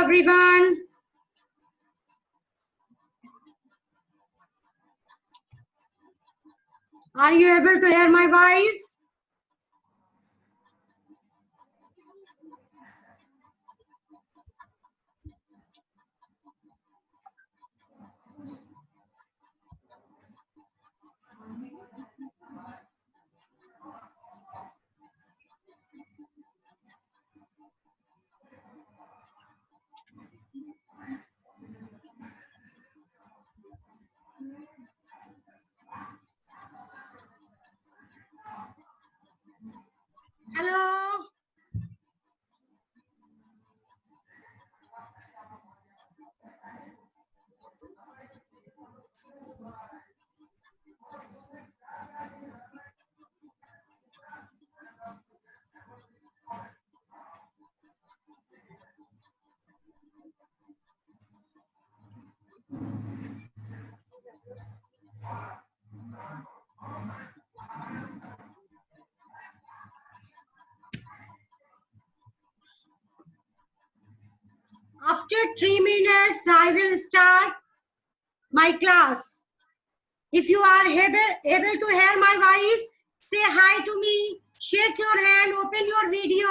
everyone. Are you able to hear my voice? Hello. After 3 minutes, I will start my class. If you are able to hear my voice, say hi to me, shake your hand, open your video.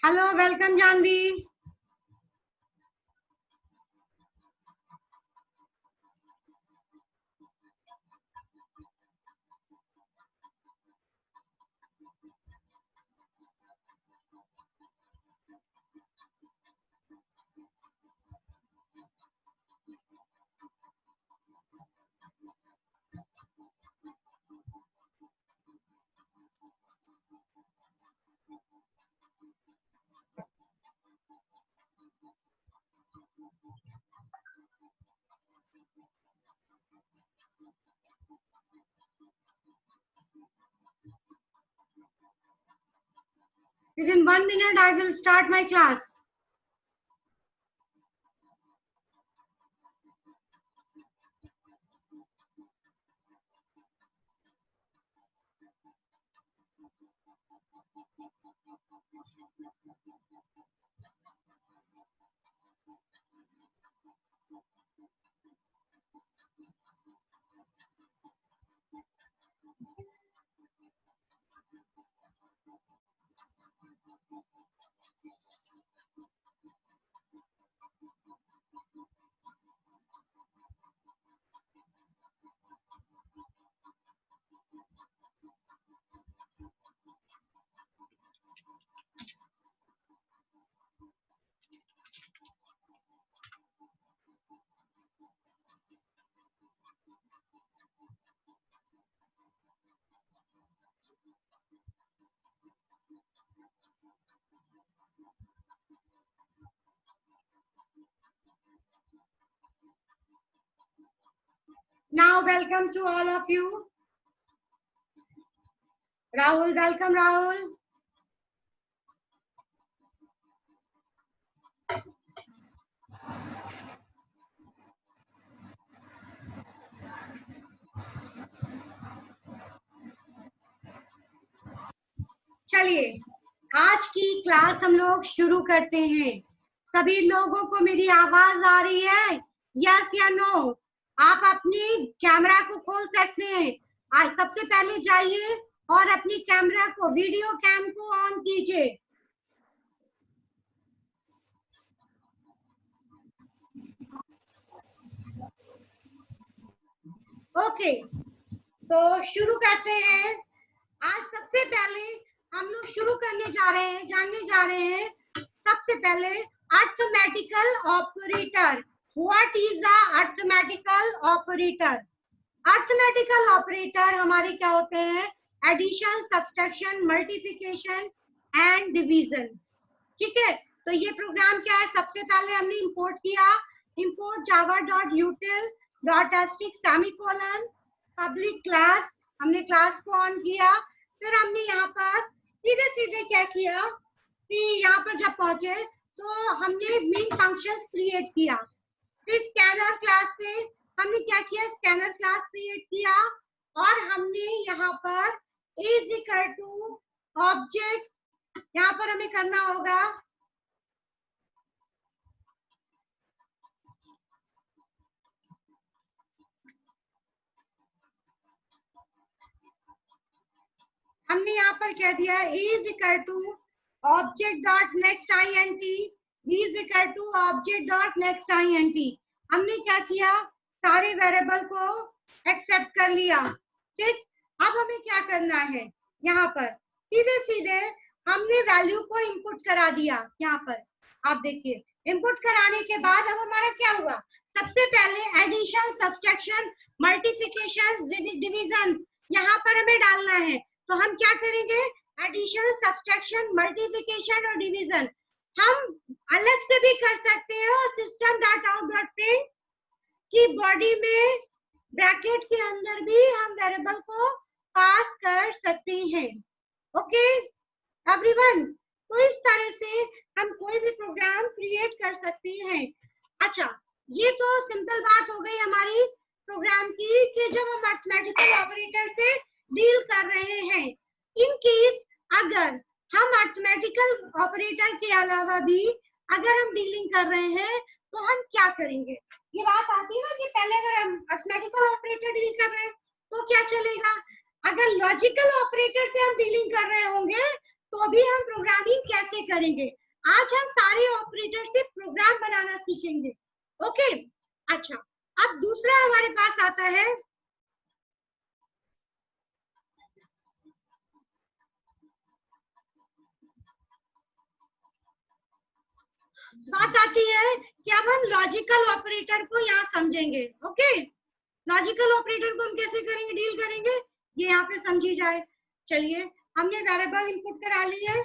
Hello, welcome Janvi. Within 1 minute, I will start my class. Now, welcome to all of you. Rahul, welcome Rahul. चलिए, आज की class हम लोग शुरू करते हैं। सभी लोगों को मेरी आवाज आ रही है? यस या नो? आप अपनी कैमरा को खोल सकते हैं। आज सबसे पहले जाइए और अपनी कैमरा को, वीडियो कैम को ऑन कीजिए। ओके, तो शुरू करते हैं। आज सबसे पहले हम लोग शुरू करने जा रहे हैं, जानने जा रहे हैं सबसे पहले arithmetical operator. What is a arithmetical operator? Arithmetical operator हमारे क्या होते हैं? Addition, subtraction, multiplication and division. ठीक है, तो ये प्रोग्राम क्या है, सबसे पहले हमने इंपोर्ट किया, import Java dot यूटिल dot asterisk semicolon public class, हमने क्लास को ऑन किया। फिर हमने यहाँ पर सीधे सीधे क्या किया कि यहाँ पर जब पहुंचे तो हमने मेन फंक्शंस क्रिएट किया। फिर स्कैनर क्लास से हमने क्या किया, स्कैनर क्लास क्रिएट किया और हमने यहाँ पर इज इक्वल टू ऑब्जेक्ट, यहाँ पर हमें करना होगा हमने यहाँ पर कह दिया is equal to object dot next INT, is equal to object dot next INT। हमने क्या किया, सारे वेरिएबल को एक्सेप्ट कर लिया। ठीक, अब हमें क्या करना है, यहाँ पर सीधे सीधे हमने वैल्यू को इनपुट करा दिया। यहाँ पर आप देखिए, इनपुट कराने के बाद अब हमारा क्या हुआ, सबसे पहले एडिशन, सब्सट्रैक्शन, मल्टीप्लिकेशन, डिवीजन यहाँ पर हमें डालना है। तो हम क्या करेंगे, एडिशन, सब्सट्रैक्शन, मल्टीप्लिकेशन और डिवीजन हम अलग से भी कर सकते हैं और system dot out dot print की बॉडी में ब्रैकेट के अंदर भी हम वेरिएबल को पास कर सकते हैं। ओके एवरीवन, तो इस तरह से हम कोई भी प्रोग्राम क्रिएट कर सकते हैं। अच्छा, ये तो सिंपल बात हो गई हमारी प्रोग्राम की कि जब हम मैथमेटिकल ऑपरेटर से डील कर रहे हैं। इन केस अगर हम मैथमेटिकल ऑपरेटर के अलावा भी अगर हम डीलिंग कर रहे हैं तो हम क्या करेंगे, ये बात आती है ना कि पहले अगर हम मैथमेटिकल ऑपरेटर डील कर रहे हैं तो क्या चलेगा, अगर लॉजिकल ऑपरेटर से हम डीलिंग कर रहे होंगे तो भी हम प्रोग्रामिंग कैसे करेंगे। आज हम सारे ऑपरेटर से प्रोग्राम बनाना सीखेंगे। ओके, अच्छा, अब दूसरा हमारे पास आता है, बात आती है कि अब हम लॉजिकल ऑपरेटर को यहाँ समझेंगे। ओके, लॉजिकल ऑपरेटर को हम कैसे करेंगे, डील करेंगे, ये यहाँ पे समझी जाए। चलिए, हमने वेरिएबल इनपुट करा ली है।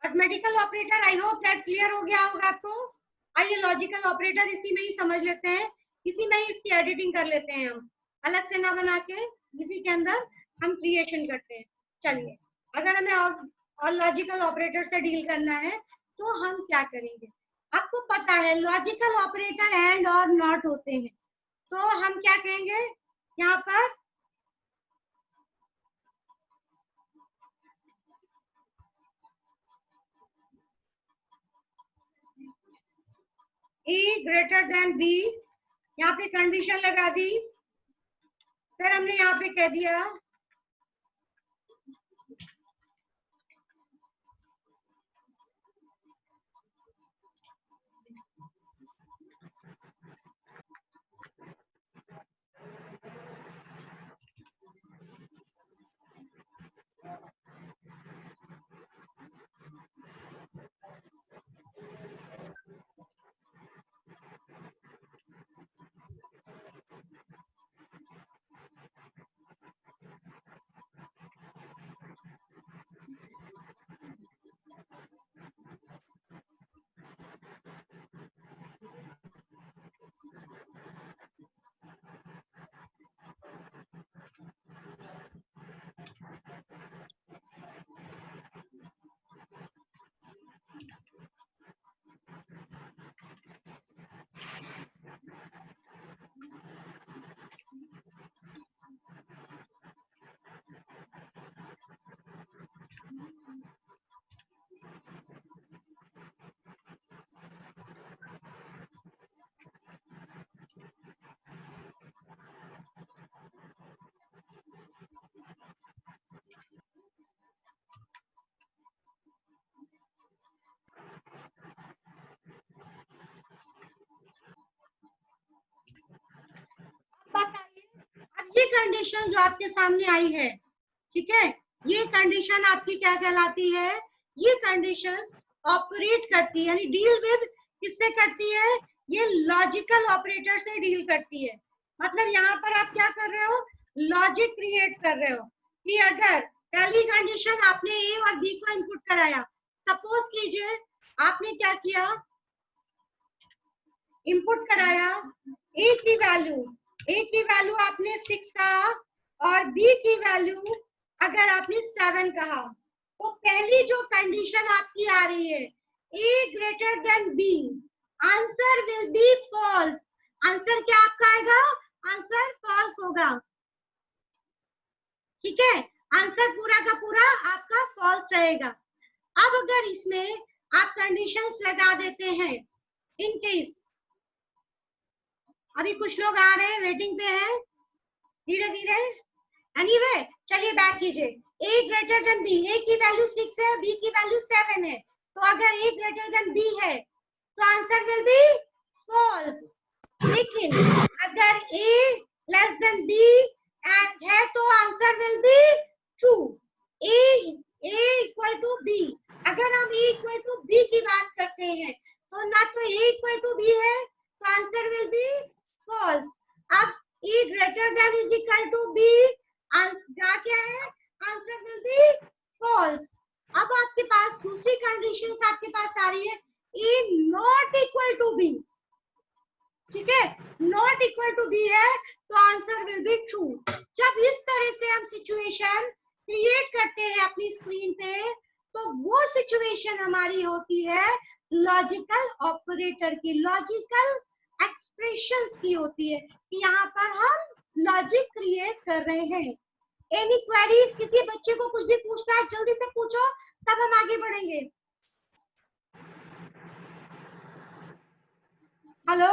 Mathematical operator, I hope that clear हो गया होगा आपको। आइए लॉजिकल ऑपरेटर इसी में ही समझ लेते हैं, इसी में ही इसकी एडिटिंग कर लेते हैं हम, अलग से ना बना के इसी के अंदर हम क्रिएशन करते हैं। चलिए, अगर हमें और लॉजिकल ऑपरेटर से डील करना है तो हम क्या करेंगे, आपको पता है लॉजिकल ऑपरेटर एंड और नॉट होते हैं, तो हम क्या कहेंगे यहाँ पर, ए ग्रेटर देन बी, यहाँ पे कंडीशन लगा दी। फिर हमने यहाँ पे कह दिया कंडीशन जो आपके सामने आई है, ठीक है, ये कंडीशन आपकी क्या कहलाती है? ये कंडीशंस ऑपरेट करती है, यानी डील विद किससे करती है? ये लॉजिकल ऑपरेटर से डील करती है। मतलब यहाँ पर आप क्या कर रहे हो? लॉजिक क्रिएट कर रहे हो कि अगर पहली कंडीशन आपने ए और बी को इनपुट कराया, सपोज कीजिए आपने क्या किया, इनपुट कराया ए की वैल्यू आपने 6 कहा और बी की वैल्यू अगर आपने 7 कहा, तो पहली जो कंडीशन आपकी आ रही है A greater than B, answer will be false. Answer क्या आपका आएगा? आंसर फॉल्स होगा, ठीक है, आंसर पूरा का पूरा आपका फॉल्स रहेगा। अब अगर इसमें आप कंडीशंस लगा देते हैं, इन केस अभी कुछ लोग आ रहे हैं, वेटिंग पे हैं, धीरे धीरे, एनीवे चलिए बैक कीजिए। ए ग्रेटर देन बी, ए की वैल्यू 6 है, बी की वैल्यू 7 है, तो अगर ए ग्रेटर देन बी है तो आंसर विल बी फॉल्स। लेकिन अगर ए लेस देन बी है तो answer will be true. A equal to B, अगर हम ए इक्वल टू बी की बात करते हैं तो ना तो ए इक्वल टू बी है तो आंसर विल बी फॉल्स। अब A greater than is equal to B, answer क्या है? Answer will be false. अब आपके पास दूसरी कंडीशन आपके पास आ रही है, ए नॉट इक्वल टू बी, ठीक है, नॉट इक्वल टू बी है तो आंसर विल बी ट्रू। जब इस तरह से हम सिचुएशन क्रिएट करते हैं अपनी स्क्रीन पे, तो वो सिचुएशन हमारी होती है लॉजिकल ऑपरेटर की, लॉजिकल एक्सप्रेशंस की होती है कि यहाँ पर हम लॉजिक क्रिएट कर रहे हैं। Any queries? किसी बच्चे को कुछ भी पूछना है जल्दी से पूछो, तब हम आगे बढ़ेंगे। हेलो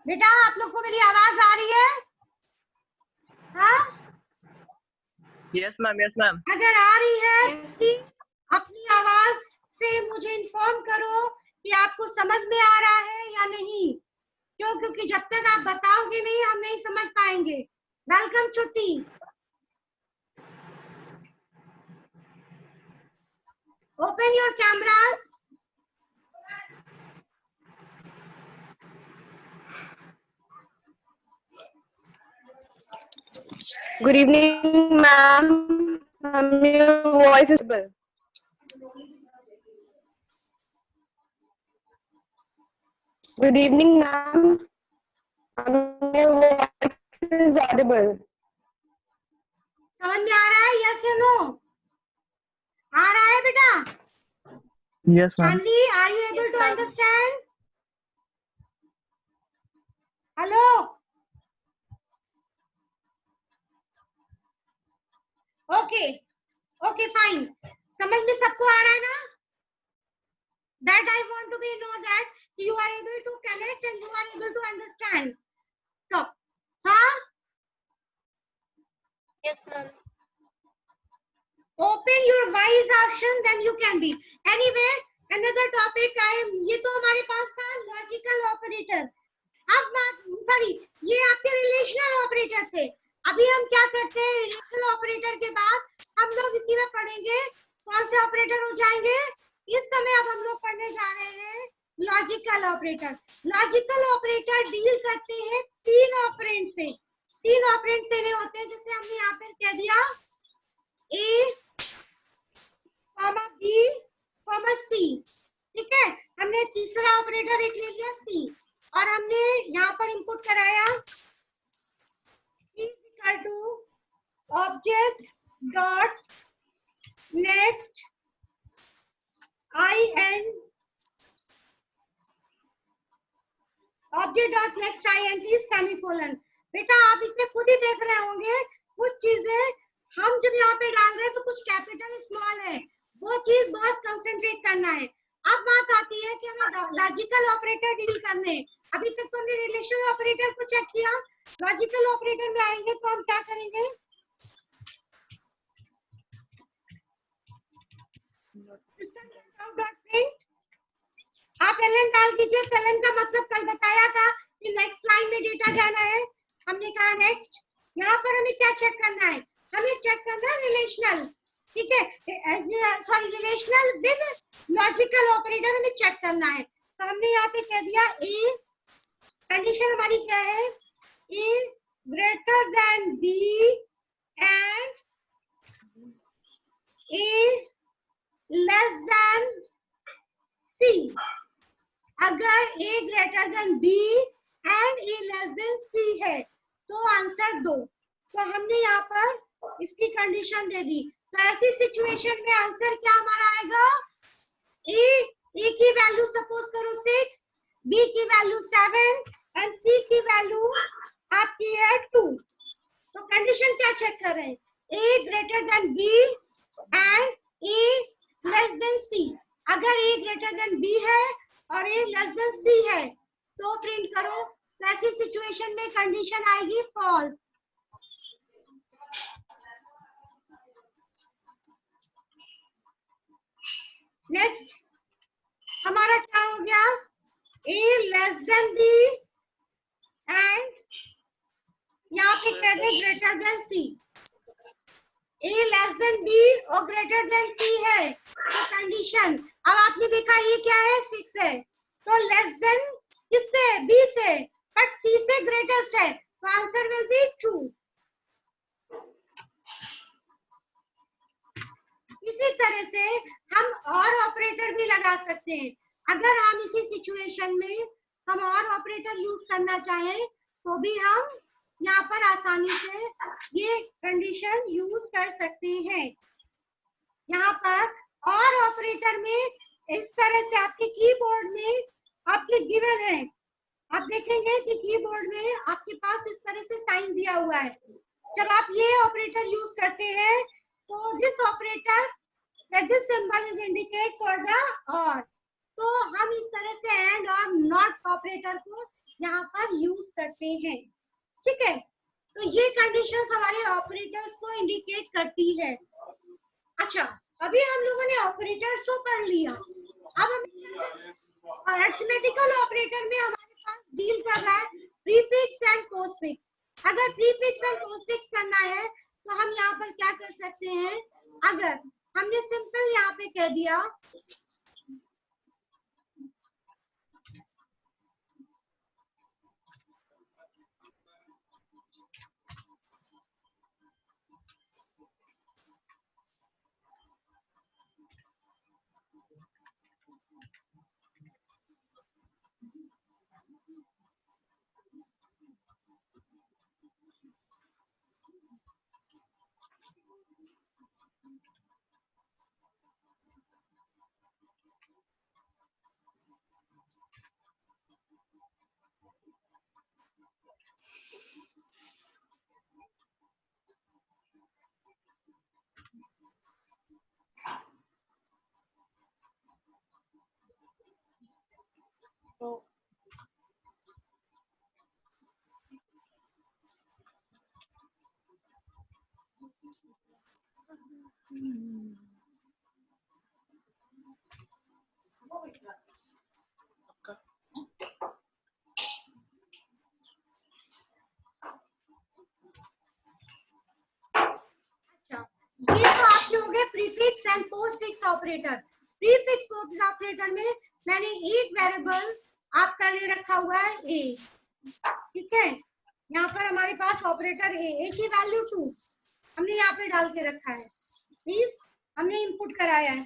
बेटा, आप लोग को मेरी आवाज आ रही है? हाँ, यस मैम, यस मैम। अगर आ रही है अपनी आवाज से मुझे इन्फॉर्म करो कि आपको समझ में आ रहा है या नहीं, क्यों? क्योंकि जब तक आप बताओगे नहीं हम नहीं समझ पाएंगे। Welcome Shruti. Open your cameras. Good evening, ma'am. Your voice is audible. Good evening, ma'am. Your voice is audible. समझ में आ रहा है? यस या नो? आ रहा है बेटा? Yes ma'am. Chandi, are you able to understand? Hello, okay okay fine, समझ में सबको आ रहा है ना? That I want to be know that you are able to connect and you are able to understand. So, हाँ? Yes, ma'am. Open your wise option, then you can be. Anyway, another topic I am. ये तो हमारे पास था logical operator. अब बात, sorry, ये आपके relational operator थे। अभी हम क्या करते हैं, रिलेशनल ऑपरेटर के बाद हम लोग इसी में पढ़ेंगे कौन से ऑपरेटर हो जाएंगे। इस समय अब हम लोग पढ़ने जा रहे हैं logical operator. Logical operator deal करते हैं तीन ऑपरेंड से। तीन ऑपरेंड देने होते हैं, जैसे हमने यहाँ पर कह दिया ए कॉमा बी कॉमा सी, ठीक है। हमने तीसरा ऑपरेटर एक ले लिया सी, और हमने यहाँ पर इनपुट कराया equal to object dot next I N, object dot next I N T semicolon. बेटा आप इसमें खुद ही देख रहे होंगे कुछ चीजें हम जब यहाँ पे डाल रहे हैं तो कुछ कैपिटल स्मॉल है, वो चीज बहुत कंसंट्रेट करना है। अब बात आती है कि हमें लॉजिकल ऑपरेटर डील करने। अभी तक तो हमने रिलेशनल ऑपरेटर को चेक किया, लॉजिकल ऑपरेटर में आएंगे तो हम क्या करेंगे, आप एलएन डाल कीजिए। एलएन का मतलब कल बताया था नेक्स्ट लाइन में डेटा जाना है, हमने कहा नेक्स्ट। यहाँ पर हमें क्या चेक करना है, हमें चेक करना है रिलेशनल, ठीक है, sorry relational with logical operator हमें चेक करना है। तो हमने यहाँ पे कह दिया ए, कंडीशन हमारी क्या है, A greater than B and A less than C. अगर A greater than B and A less than C है तो आंसर दो। तो हमने यहाँ पर इसकी कंडीशन दे दी। तो ऐसी सिचुएशन में आंसर क्या हमारा आएगा, ए की वैल्यू सपोज करो 6, बी की वैल्यू 7 एंड सी की वैल्यू आपकी है 2। तो कंडीशन क्या चेक कर रहे हैं, A greater than B and A less than C. अगर ए ग्रेटर देन बी है और ए लेस देन सी है तो प्रिंट करो। तो ऐसी सिचुएशन में कंडीशन आएगी फॉल्स। नेक्स्ट हमारा क्या हो गया, ए लेस देन बी एंड यहाँ पे कह दे ग्रेटर देन सी। ए लेस देन बी और ग्रेटर देन सी है तो कंडीशन, अब आपने देखा ये क्या है 6 है, तो लेस देन किससे, बी से, बट सी से ग्रेटेस्ट है तो आंसर विल बी ट्रू। इसी तरह से हम और ऑपरेटर भी लगा सकते हैं। अगर हम इसी सिचुएशन में हम और ऑपरेटर यूज करना चाहें तो भी हम यहाँ पर आसानी से ये कंडीशन यूज कर सकते हैं। यहाँ पर और ऑपरेटर में इस तरह से आपके कीबोर्ड में आपके गिवन है, आप देखेंगे कि कीबोर्ड में आपके पास इस तरह से साइन दिया हुआ है। जब आप ये ऑपरेटर यूज करते हैं तो this operator this symbol is indicate for the और, तो हम इस तरह से एंड और नॉट ऑपरेटर को यहाँ पर यूज करते हैं, ठीक है। तो ये कंडीशंस हमारे ऑपरेटर्स को इंडिकेट करती है। अच्छा, अभी हम लोगों ने ऑपरेटर्स तो पढ़ लिया, अब हम अरिथमेटिकल ऑपरेटर में हमारे पास डील कर रहा है प्रीफिक्स एंड पोस्टफिक्स। अगर प्रीफिक्स एंड पोस्टफिक्स करना है तो हम यहाँ पर क्या कर सकते हैं, अगर हमने सिंपल यहाँ पे कह दिया तो ये तो आपके हो गए prefix and postfix operator. Prefix operator में मैंने एक वेरिएबल आपका ले रखा हुआ है ए, ठीक है। यहाँ पर हमारे पास ऑपरेटर ए की वैल्यू 2 हमने यहाँ पे डाल के रखा है, मींस हमने इनपुट कराया है,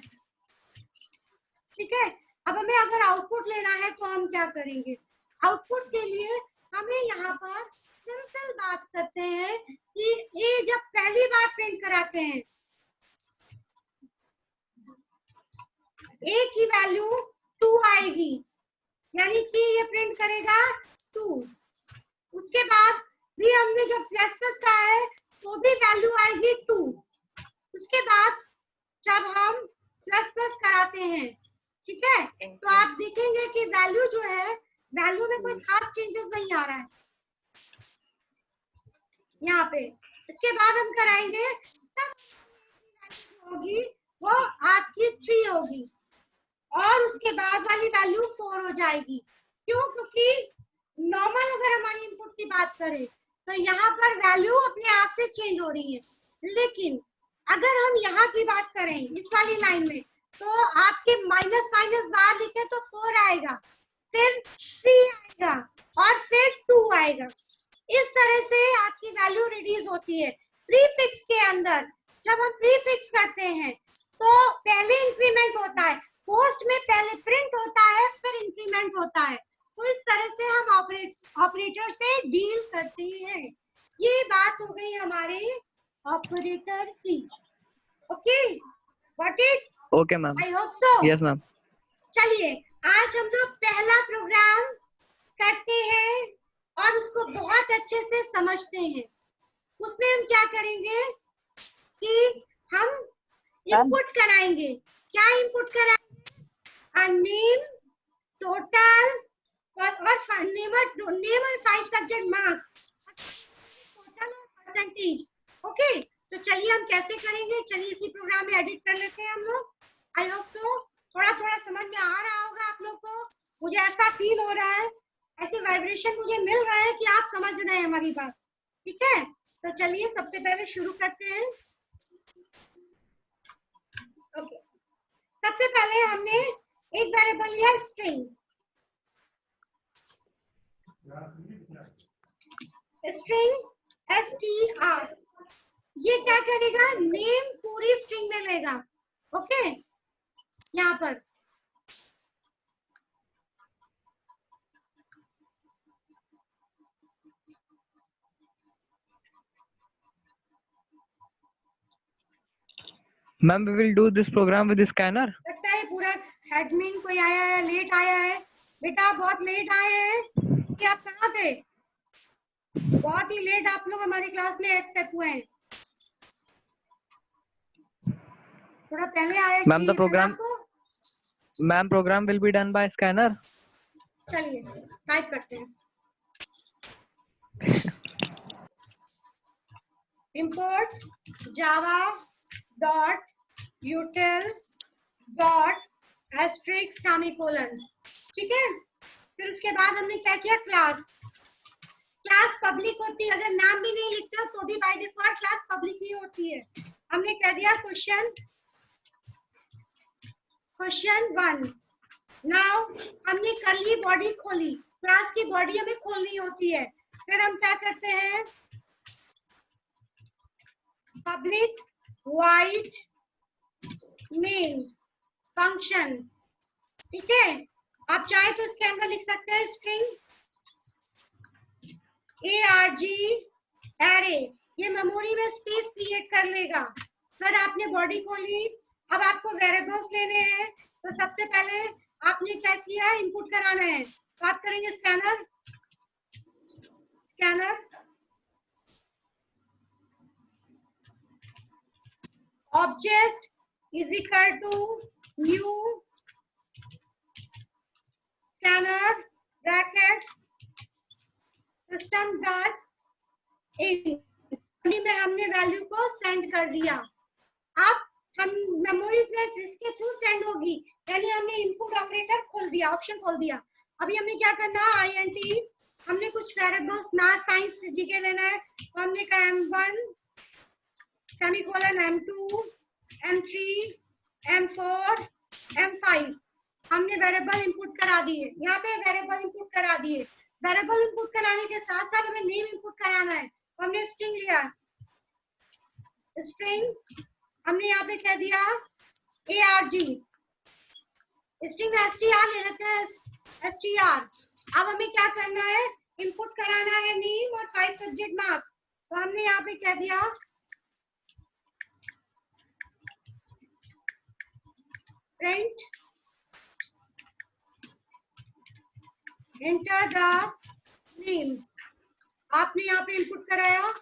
ठीक है। अब हमें अगर आउटपुट लेना है तो हम क्या करेंगे, आउटपुट के लिए हमें यहाँ पर सिंपल बात करते हैं कि ए जब पहली बार प्रिंट कराते हैं ए की वैल्यू 2 आएगी, यानी कि ये प्रिंट करेगा 2। उसके बाद भी हमने जब प्लस प्लस का है तो भी वैल्यू आएगी 2। उसके बाद जब हम प्लस प्लस कराते हैं, ठीक है, तो आप देखेंगे कि वैल्यू जो है, वैल्यू में कोई खास चेंजेस नहीं आ रहा है यहाँ पे। इसके बाद हम कराएंगे तब होगी वो आपकी 3 होगी और उसके बाद वाली वैल्यू 4 हो जाएगी। क्यों? क्योंकि नॉर्मल अगर हमारी इनपुट की बात करें तो यहाँ पर वैल्यू अपने आप से चेंज हो रही है, लेकिन अगर हम यहाँ की बात करें इस वाली लाइन में, तो आपके माइनस माइनस बाहर लिखे तो 4 आएगा, फिर 3 आएगा और फिर 2 आएगा। इस तरह से आपकी वैल्यू रिड्यूस होती है। प्रीफिक्स के अंदर जब हम प्रीफिक्स करते हैं तो पहले इंक्रीमेंट होता है, पोस्ट में पहले प्रिंट होता है, फिर इंक्रीमेंट होता है। तो इस तरह से हम ऑपरेटर से डील करते हैं। ये बात हो गई हमारे ऑपरेटर की। Okay, what it? Okay ma'am. I hope so. Yes ma'am. चलिए आज हम लोग पहला प्रोग्राम करते हैं और उसको बहुत अच्छे से समझते हैं। उसमें हम क्या करेंगे कि हम इनपुट कराएंगे। क्या इनपुट कराएंगे? नेम, टोटल और नेम और 5 सब्जेक्ट मार्क्स, टोटल और परसेंटेज। ओके, तो चलिए हम कैसे करेंगे, चलिए इसी प्रोग्राम में एडिट कर लेते हैं हम लोग। आई होप सो थोड़ा थोड़ा समझ में आ रहा होगा आप लोग को। मुझे ऐसा फील हो रहा है, ऐसे वाइब्रेशन मुझे मिल रहा है कि आप समझ रहे हैं हमारी बात। ठीक है, तो चलिए सबसे पहले शुरू करते हैं। ओके, सबसे पहले हमने एक वेरिएबल लिया स्ट्रिंग। स्ट्रिंग str, ये क्या करेगा? नेम पूरी स्ट्रिंग में लेगा। ओके, यहाँ पर ma'am we will do this program with scanner. लगता है पूरा एडमिन कोई आया है, लेट आया है। बेटा आप बहुत लेट आए हैं कि आप कहाँ थे? बहुत ही लेट आप लोग हमारी क्लास में एक्सेप्ट हुए हैं। थोड़ा पहले आया मैम द प्रोग्राम, आपको। Ma'am program will be done by scanner. चलिए टाइप करते हैं। import java dot util dot asterisk semicolon। ठीक है, फिर उसके बाद हमने क्या किया? क्लास। क्लास पब्लिक होती है, अगर नाम भी नहीं लिखते हो तो भी बाय डिफॉल्ट क्लास पब्लिक ही होती है। हमने कह दिया क्वेश्चन 1। नाउ हमने कर ली बॉडी खोली, क्लास की बॉडी हमें खोलनी होती है। फिर हम क्या करते हैं? Public wide main function. ठीक है, आप चाहे तो इसके अंदर लिख सकते हैं स्ट्रिंग arg एरे, ये मेमोरी में स्पेस क्रिएट कर लेगा। फिर आपने बॉडी खोली, अब आपको वेरिएबल्स लेने हैं, तो सबसे पहले आपने क्या किया? इनपुट कराना है। तो आप करेंगे scanner, scanner object is equal to new scanner bracket system dot in में हमने वैल्यू को सेंड कर दिया। अब हम मेमोरीज में इसके थ्रू सेंड होगी, यानी हमने इनपुट ऑपरेटर खोल दिया, ऑप्शन खोल दिया। अभी हमने क्या करना है? INT, हमने कुछ वेरिएबल्स मैथ साइंस जीके लेना है, तो हमने कहा M1 semicolon M2 M3 M4 M5, हमने वेरिएबल इनपुट करा दिए। यहाँ पे वेरिएबल इनपुट करा दिए। वेरिएबल इनपुट कराने के साथ साथ हमें नेम इनपुट कराना है, तो हमने स्ट्रिंग लिया। स्ट्रिंग हमने यहाँ पे कह दिया arg, स्ट्रिंग में str ले लेते हैं, str। अब हमें क्या करना है? इनपुट कराना है नेम और 5 सब्जेक्ट मार्क्स, तो हमने यहाँ पे कह दिया प्रिंट एंटर द नेम। आपने यहाँ पे इनपुट कराया,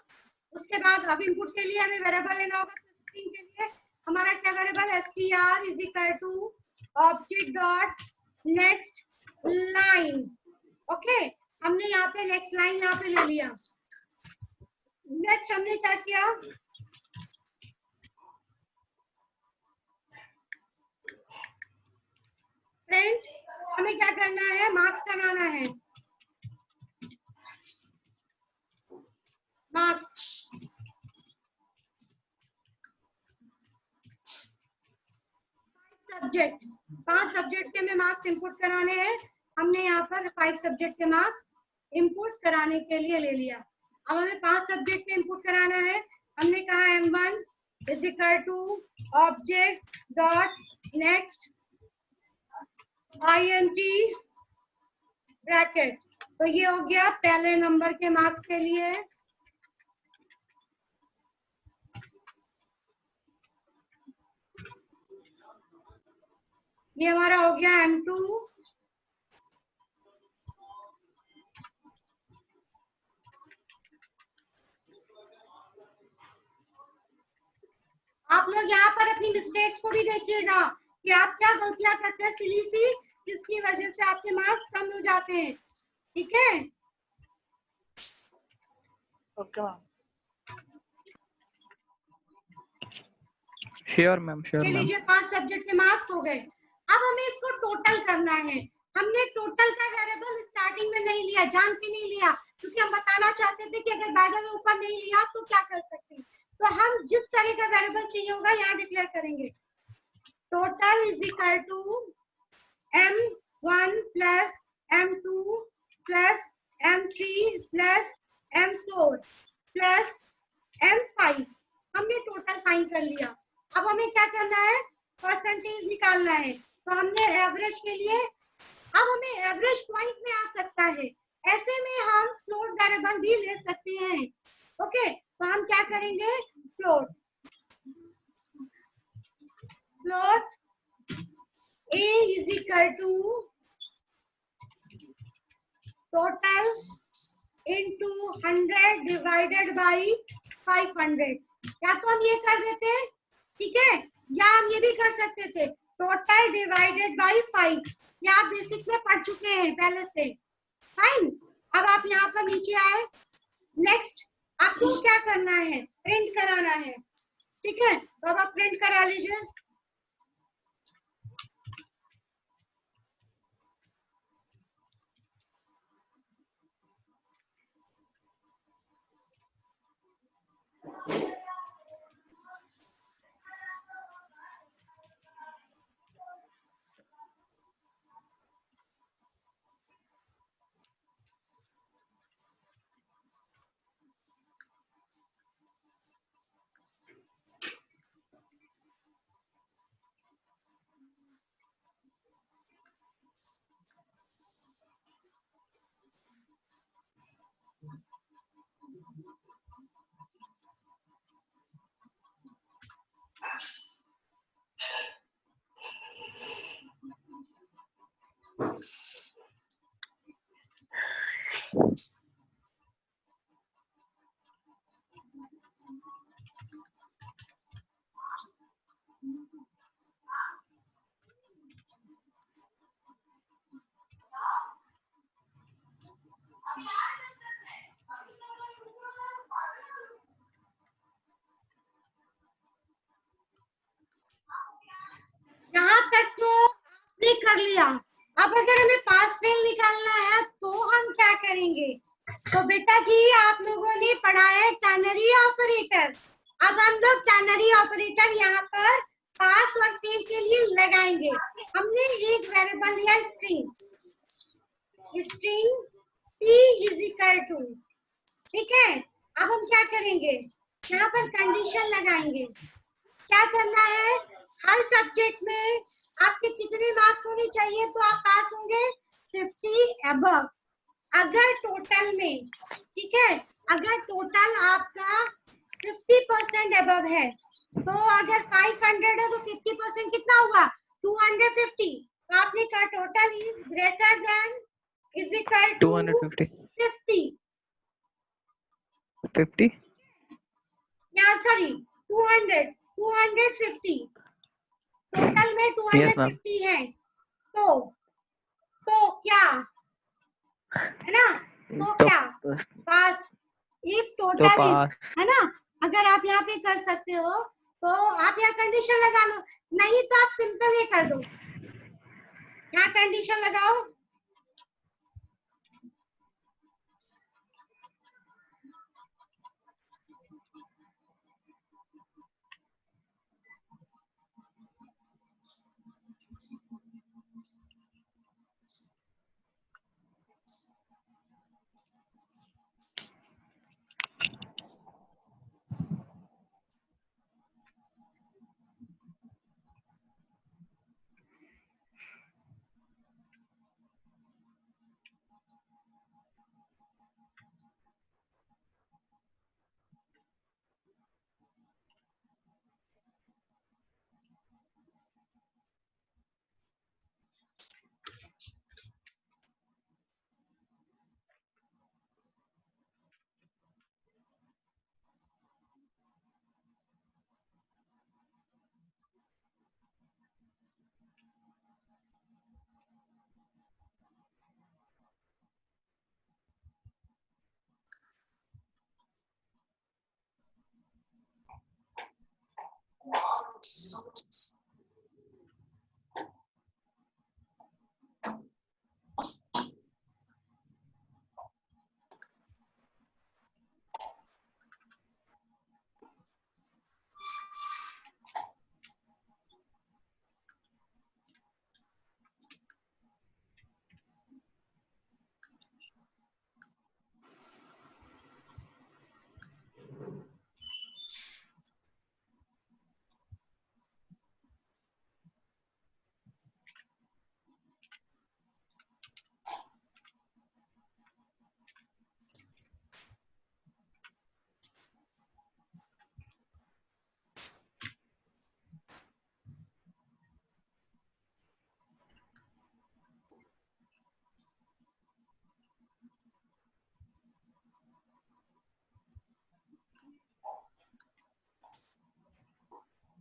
उसके बाद अब इनपुट के लिए हमें वेरिएबल लेना होगा, तो स्ट्रिंग के लिए हमारा क्या variable? str is equal to object dot next line. Okay, हमने यहाँ पे नेक्स्ट लाइन यहाँ पे ले लिया। नेक्स्ट हमने क्या किया? प्रिंट, हमें क्या करना है? मार्क्स कराना है। मार्क्स। सब्जेक्ट, 5 सब्जेक्ट के में मार्क्स इनपुट कराने हैं। हमने यहाँ पर 5 सब्जेक्ट के मार्क्स इनपुट कराने के लिए ले लिया। अब हमें 5 सब्जेक्ट के इनपुट कराना है। हमने कहा M1 is equal to object dot next INT bracket. तो ये हो गया पहले नंबर के मार्क्स के लिए। ये हमारा हो गया M2। आप लोग यहाँ पर अपनी मिस्टेक्स को भी देखिएगा कि आप क्या गलतियां करते हैं सिली सी, जिसकी वजह से आपके मार्क्स कम हो जाते हैं। ठीक है, okay ma'am. Sure ma'am, sure ये मैम। लीजिए 5 सब्जेक्ट के मार्क्स हो गए। अब हमें इसको टोटल करना है। हमने टोटल का वेरिएबल स्टार्टिंग में नहीं लिया, जान के नहीं लिया, क्योंकि हम बताना चाहते थे कि अगर बैडर में ऊपर नहीं लिया तो क्या कर सकते हैं। तो हम जिस तरह का वेरिएबल चाहिए होगा यहाँ डिक्लेयर करेंगे। Total is equal to M1 plus M2 plus M3 plus M4 plus M5। हमने टोटल फाइंड कर लिया। अब हमें क्या करना है, परसेंटेज निकालना है। तो हमने एवरेज के लिए, अब हमें एवरेज पॉइंट में आ सकता है। ऐसे में हम फ्लोट वेरिएबल भी ले सकते हैं। ओके, तो हम क्या करेंगे, float A is equal to total into 100 divided by 500। या तो हम ये कर देते, ठीक है, या हम ये भी कर सकते थे टोटल डिवाइडेड बाय 5। ये आप बेसिक में पढ़ चुके हैं पहले से। फाइन, अब आप यहाँ पर नीचे आए। नेक्स्ट आपको क्या करना है, प्रिंट कराना है। ठीक है, तो अब आप प्रिंट करा लीजिए। यहाँ तक तो आपने कर लिया। अब अगर हमें पास फेल निकालना है तो हम क्या करेंगे, तो बेटा जी आप लोगों ने पढ़ा है टर्नरी ऑपरेटर। अब हम लोग टर्नरी ऑपरेटर यहाँ पर पास और फेल के लिए लगाएंगे। हमने एक वेरिएबल लिया string, string p is equal to, ठीक है। अब हम क्या करेंगे, यहाँ पर कंडीशन लगाएंगे। क्या करना है, हर सब्जेक्ट में आपके कितने मार्क्स होने चाहिए तो आप पास होंगे 50 अबव। अगर टोटल में, ठीक है, अगर टोटल आपका 50% अबव है, तो अगर 500 है तो 50% कितना हुआ, 250। तो आपने कहा total is greater than is equal to 250 50 50 या सॉरी 250। टोटल में 250 है, तो क्या है ना, तो क्या पास। इफ टोटल इज, है ना, अगर आप यहाँ पे कर सकते हो तो आप यहाँ कंडीशन लगा लो, नहीं तो आप सिंपल ये कर दो, यहाँ कंडीशन लगाओ।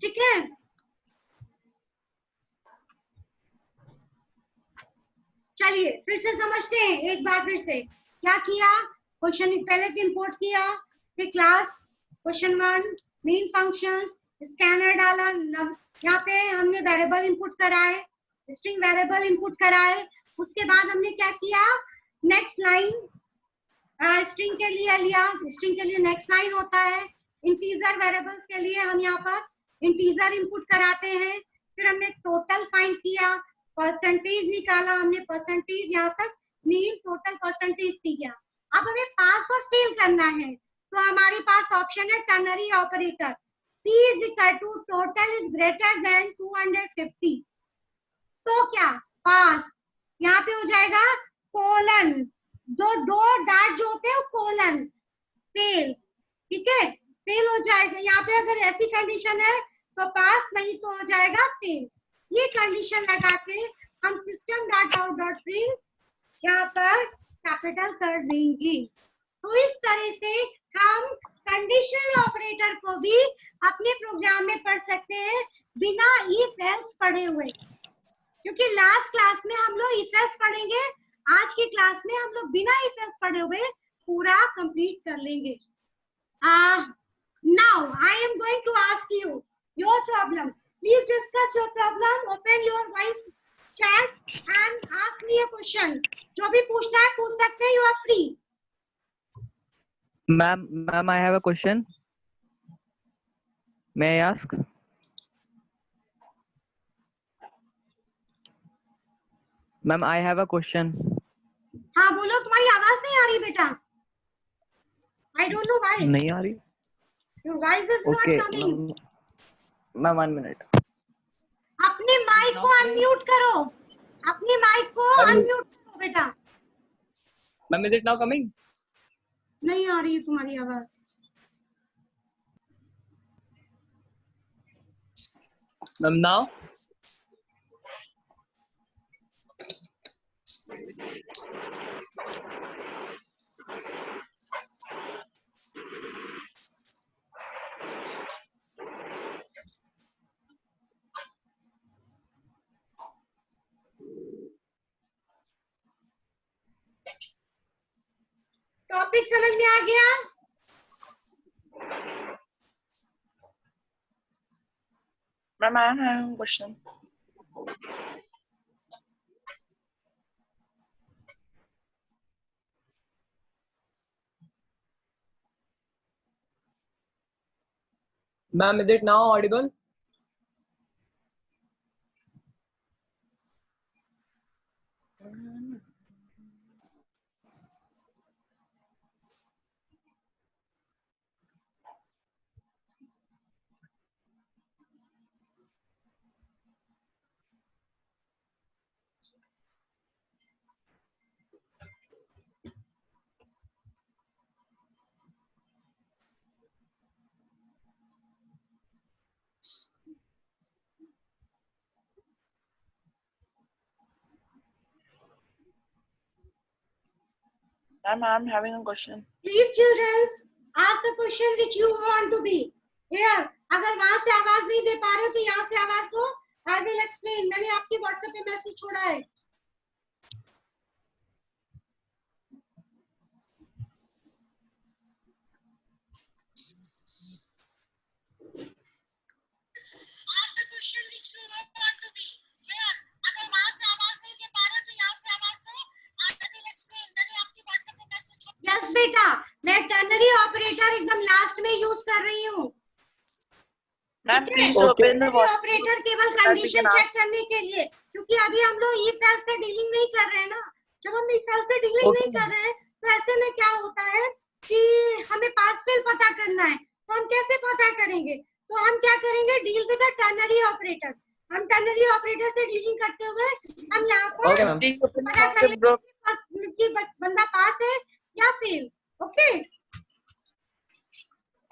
ठीक है, चलिए फिर से समझते हैं एक बार फिर से। क्या किया, क्वेश्चन पहले तो इंपोर्ट किया, फिर class question 1 main functions, scanner डाला, यहाँ पे हमने वेरिएबल इंपुट कराए, स्ट्रिंग वेरिएबल इंपुट कराए। उसके बाद हमने क्या किया, नेक्स्ट लाइन स्ट्रिंग के लिए लिया, स्ट्रिंग के लिए नेक्स्ट लाइन होता है। इंटीजर वेरिएबल्स के लिए हम यहाँ पर इंटीजर इंपुट कराते हैं। फिर हमने टोटल फाइंड किया, परसेंटेज निकाला हमने, परसेंटेज यहाँ तक मीन टोटल परसेंटेज सी गया। अब हमें पास और फेल करना है, तो हमारे पास ऑप्शन है ternary operator, P is equal to total is greater than 250, तो क्या पास, यहाँ पे हो जाएगा कोलन, दो डाट जो होते हैं कोलन, फेल, ठीक है, फेल हो जाएगा। यहाँ पे अगर ऐसी कंडीशन है तो पास, नहीं तो हो जाएगा फेल। ये कंडीशन लगा के हम system dot out dot print यहाँ पर कैपिटल कर देंगे। तो इस तरह से हम कंडीशनल ऑपरेटर को भी अपने प्रोग्राम में पढ़ सकते हैं बिना इफ एल्स पढ़े हुए, क्योंकि लास्ट क्लास में हम लोग इफ एल्स पढ़ेंगे, आज की क्लास में हम लोग बिना इफ एल्स पढ़े हुए पूरा कंप्लीट कर लेंगे। Now I am going to ask you your problem. Please discuss your problem. Open your voice chat and ask me a question. जो भी पूछना है पूछ सकते हैं. You are free. Ma'am, I have a question. May I ask? Ma'am, I have a question. हाँ बोलो, तुम्हारी आवाज नहीं आ रही बेटा. I don't know why. नहीं आ रही. Your voice is Okay. not coming. Ma'am, 1 minute. अपने माइक को अनम्यूट करो. अपनी माइक को अनम्यूट करो बेटा. Ma'am, is it now coming? नहीं आ रही है तुम्हारी आवाज. Ma'am, now? टॉपिक समझ में आ गया? Ma'am, I have a question. Ma'am, is it now audible? Ma'am, I'm having a question. Please children, ask the question which you want to be. Here, अगर वहां से आवाज नहीं दे पा रहे हो तो यहाँ से आवाज दो. I will explain. मैंने आपके WhatsApp पे मैसेज छोड़ा है. Ask the question which you want to be. Here, अगर वहां से आवाज नहीं दे पा रहे हो तो यहाँ से आवाज दो. I will explain. मैंने आपके WhatsApp पे मैसेज छोड़ा. Yes बेटा, मैं टर्नरी ऑपरेटर एकदम लास्ट में यूज कर रही हूँ. Ma'am, please Okay. open the WhatsApp. Operator केवल कंडीशन चेक करने के लिए, क्योंकि अभी हम लोग इफ एल्स से डीलिंग नहीं कर रहे हैं ना. जब हम इफ एल्स से डीलिंग Okay. नहीं कर रहे हैं तो ऐसे में क्या होता है कि हमें पास फेल पता करना है. तो हम कैसे पता करेंगे? तो हम क्या करेंगे, deal with the ternary operator. हम टर्नरी ऑपरेटर से डीलिंग करते हुए हम यहाँ पर Okay, ma'am. Please open the पता कर WhatsApp group. लेंगे कि बंदा पास है या fail. Okay,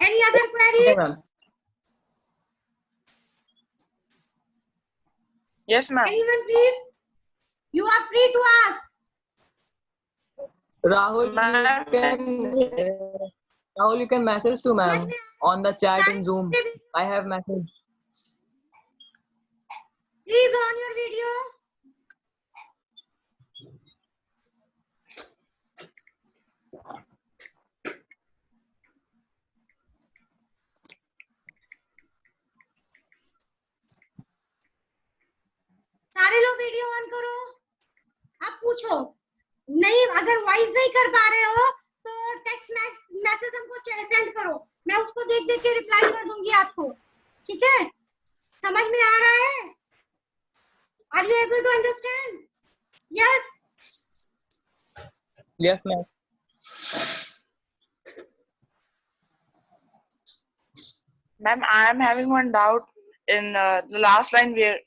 any other query? Okay, ma'am. Yes, ma'am. Anyone please? You are free to ask. Rahul, you can message to ma'am on the chat in Zoom. I have message. Please on your video. सारे लोग video on करो। आप पूछो, नहीं अगर voice नहीं कर पा रहे हो तो टेक्स्ट मैसेज हमको सेंड करो, मैं उसको देख देख के रिप्लाई कर दूंगी आपको, ठीक है? समझ में आ रहा है? Are you able to understand? Yes Yes, ma'am. Ma'am, I am having one doubt in the last line where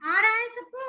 आ रहा है सबको?